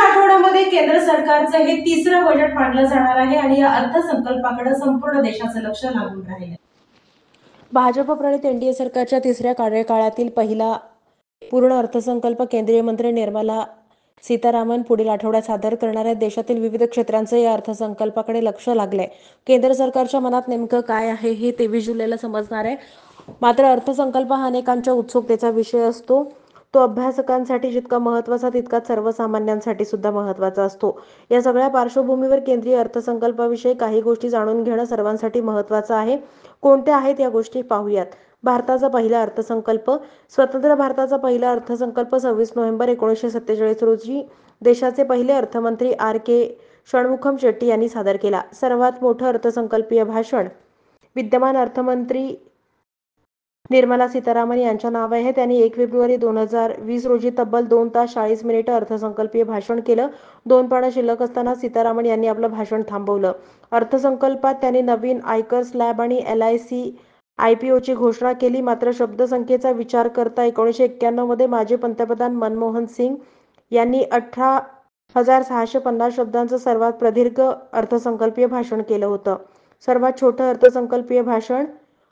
आठवड्यामध्ये केंद्र सरकारचं हे तिसरं बजेट मांडलं जाणार आहे आणि या अर्थसंकल्पाकडे संपूर्ण देशाचं लक्ष लागून राहिलं. भाजप प्रणित एनडीए सरकारच्या तिसऱ्या कार्यकाळातील पहिला पूर्ण अर्थसंकल्प केंद्रीय मंत्री निर्मला सीतारामन पुढील आठवड्यात सादर करणार आहेत. देशातील विविध क्षेत्रांचं या अर्थसंकल्पाकडे लक्ष लागलंय. केंद्र सरकारच्या मनात नेमकं काय आहे हे 23 जुलैला समजणार आहे. मात्र अर्थसंकल्प हा अनेकांच्या उत्सुकतेचा विषय असतो. तो अभ्यासकांसाठी जितका महत्त्वाचा तितकाच सर्वसामान्यांसाठी सुद्धा महत्त्वाचा असतो. या सगळ्या पार्श्वभूमीवर केंद्रीय अर्थसंकल्पाविषयी काही गोष्टी जाणून घेणं सर्वांसाठी महत्त्वाचं आहे. कोणत्या आहेत या गोष्टी पाहूयात. भारताचा पहिला अर्थसंकल्प. स्वतंत्र भारताचा पहिला अर्थसंकल्प 26 नोव्हेंबर 1947 रोजी देशाचे पहिले अर्थमंत्री R.K. षण्मुखम शेट्टी यांनी सादर केला. सर्वात मोठं अर्थसंकल्पीय भाषण विद्यमान अर्थमंत्री निर्मला सीतारामन यांच्या नावे आहे. त्यांनी 1 फेब्रुवारी 2020 रोजी तब्बल 2 तास 40 मिनिटं अर्थसंकल्पीय भाषण केलं. 2 पानं शिल्लक असताना सीतारामन यांनी आपलं भाषण थांबवलं. अर्थसंकल्पात त्यांनी नवीन आयकर स्लॅब आणि LIC IPOची घोषणा केली. मात्र शब्दसंख्येचा विचार करता 1991 मध्ये माजी पंतप्रधान मनमोहन सिंग यांनी 18,650 शब्दांचं सर्वात प्रदीर्घ अर्थसंकल्पीय भाषण केलं होतं. सर्वात छोटं अर्थसंकल्पीय भाषण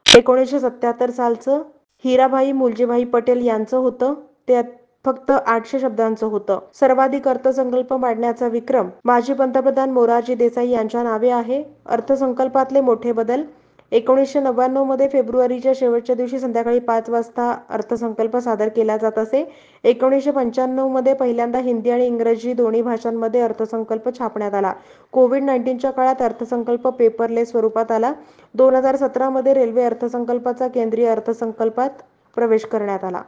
1977 सालचं हिराभाई मुलजीभाई पटेल यांचं होतं. ते फक्त 800 शब्दांचं होतं. सर्वाधिक अर्थसंकल्प मांडण्याचा विक्रम माजी पंतप्रधान मोरारजी देसाई यांच्या नावे आहे. अर्थसंकल्पातले मोठे बदल. 1999 मध्ये फेब्रुवारीच्या शेवटच्या दिवशी संध्याकाळी 5 वाजता अर्थसंकल्प सादर केला जात असे. 1995 मध्ये पहिल्यांदा हिंदी आणि इंग्रजी दोन्ही भाषांमध्ये अर्थसंकल्प छापण्यात आला. कोविड-19च्या काळात अर्थसंकल्प पेपरलेस स्वरूपात आला. 2017 मध्ये रेल्वे अर्थसंकल्पाचा केंद्रीय अर्थसंकल्पात प्रवेश करण्यात आला.